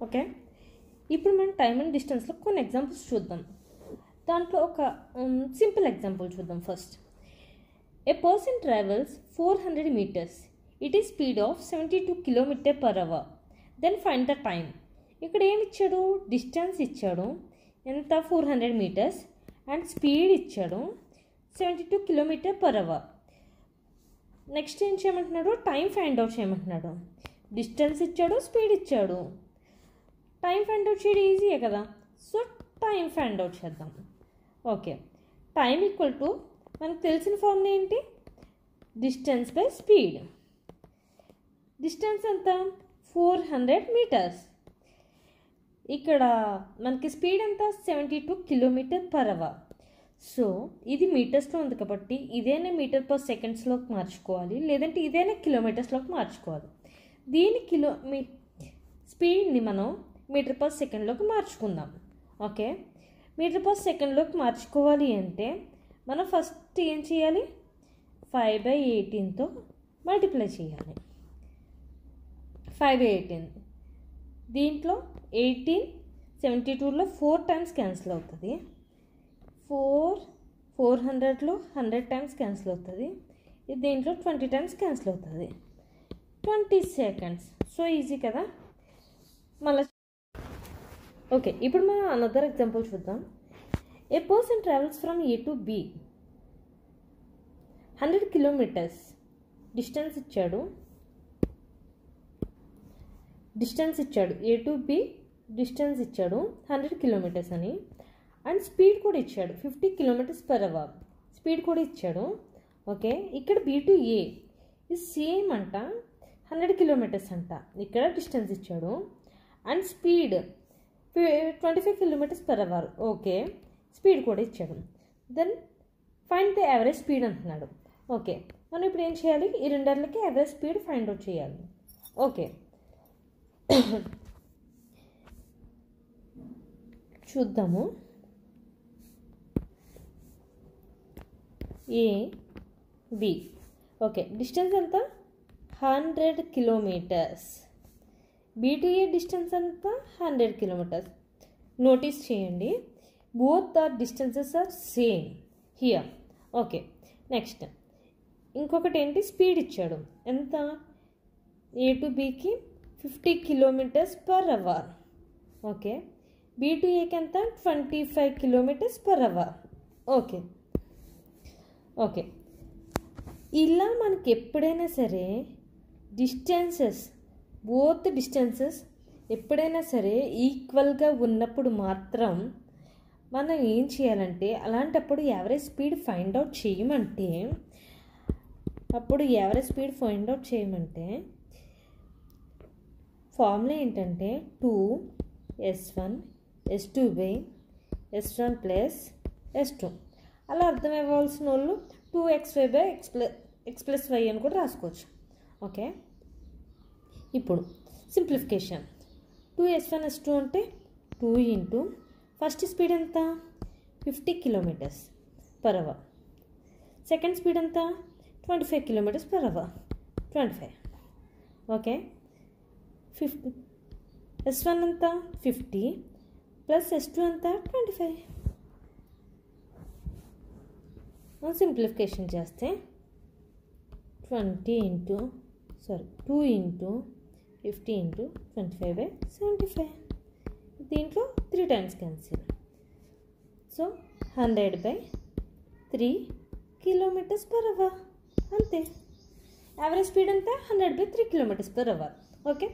Okay, ఇప్పుడు మనం time and డిస్టెన్స్లో కొన్ని ఎగ్జాంపుల్స్ చూద్దాం. దాంట్లో ఒక సింపుల్ ఎగ్జాంపుల్ చూద్దాం. First, a person travels 400 meters. It is speed of 72 km/h. Then find the time. ఇక్కడ ఏమి ఇచ్చాడు? డిస్టెన్స్ ఇచ్చాడు, ఎంత 400 meters, అండ్ స్పీడ్ ఇచ్చాడు 72 km/h. నెక్స్ట్ ఏం చేయమంటున్నాడు? టైం ఫైండ్ అవుట్ చేయమంటున్నాడు. డిస్టెన్స్ ఇచ్చాడు, స్పీడ్ ఇచ్చాడు. టైం ఫైండ్ అవుట్ చేయడం ఈజీయే కదా, సో టైం ఫైండ్ అవుట్ చేద్దాం. ఓకే, టైం ఈక్వల్ టు మనకు తెలిసిన ఫార్ములా ఏంటి? Distance by speed. డిస్టెన్స్ ఎంత? 400 meters. ఇక్కడ మనకి స్పీడ్ ఎంత? 72 km/h. సో ఇది మీటర్స్లో ఉంది కాబట్టి ఇదేనే మీటర్ పర్ సెకండ్స్లోకి మార్చుకోవాలి, లేదంటే ఇదేనే కిలోమీటర్స్లోకి మార్చుకోవాలి. దీని స్పీడ్ని మనం మీటర్ పర్ సెకండ్లోకి మార్చుకుందాం. ఓకే, మీటర్ పర్ సెకండ్లోకి మార్చుకోవాలి అంటే మనం ఫస్ట్ ఏం చేయాలి? 5/18తో మల్టిప్లై చేయాలి. 5/18. దీంట్లో 18 72లో 4 times క్యాన్సిల్ అవుతుంది. 400లో 100 times క్యాన్సిల్ అవుతుంది. దీంట్లో 20 times క్యాన్సిల్ అవుతుంది. 20 seconds. సో ఈజీ కదా. మళ్ళీ ఓకే, ఇప్పుడు మనం అనదర్ ఎగ్జాంపుల్ చూద్దాం. A person travels from A to B 100 kilometers. Distance ఇచ్చాడు A to B డిస్టెన్స్ ఇచ్చాడు 100 kilometers అని, అండ్ స్పీడ్ కూడా ఇచ్చాడు 50 km/h. స్పీడ్ కూడా ఇచ్చాడు. ఓకే, ఇక్కడ B to A ఇది సేమ్ అంట, 100 kilometers అంట. ఇక్కడ డిస్టెన్స్ ఇచ్చాడు and speed 25 km/h. Okay, speed కూడా ఇచ్చాడు. Then find the average speed అంటున్నాడు. ఓకే, మనం ఇప్పుడు ఏం చేయాలి? ఈ రెండర్లకి యావరేజ్ స్పీడ్ ఫైండ్ అవుట్ చేయాలి. ఓకే, చూద్దాము. A B. ఓకే, డిస్టెన్స్ ఎంత? 100 kilometers. B to A distance ఎంత? 100 kilometers. నోటీస్ చేయండి, both are distances are same here. Okay, next ఇంకొకటి ఏంటి? స్పీడ్ ఇచ్చాడు ఎంత? A to Bకి 50 km/h. ఓకే, B to Aకి ఎంత? 25 km/h. ఓకే ఓకే, ఇలా మనకి ఎప్పుడైనా సరే బోత్ డిస్టెన్సెస్ ఎప్పుడైనా సరే ఈక్వల్గా ఉన్నప్పుడు మాత్రం మనం ఏం చేయాలంటే, అలాంటప్పుడు యావరేజ్ స్పీడ్ ఫైండ్ అవుట్ చేయమంటే ఫార్ములా ఏంటంటే 2s1 s2/s1 + s2. అలా అర్థం అవ్వాల్సిన వాళ్ళు 2xy/x + y అని కూడా రాసుకోవచ్చు. ఓకే, ఇప్పుడు సింప్లిఫికేషన్. 2s1 s2 అంటే 2 ఇంటూ ఫస్ట్ స్పీడ్ ఎంత? 50 km/h. సెకండ్ స్పీడ్ ఎంత? 25 km/h. 25. ఓకే, s1 ఎంత? 50 + s2 ఎంత? 25. సింప్లిఫికేషన్ చేస్తే 2 ఇంటూ 50 ఇంటూ 25/75. దీంట్లో 3 times క్యాన్సిల్. So 100/3 km/h. అంతే. యావరేజ్ స్పీడ్ ఎంత? 100/3 km/h. ఓకే.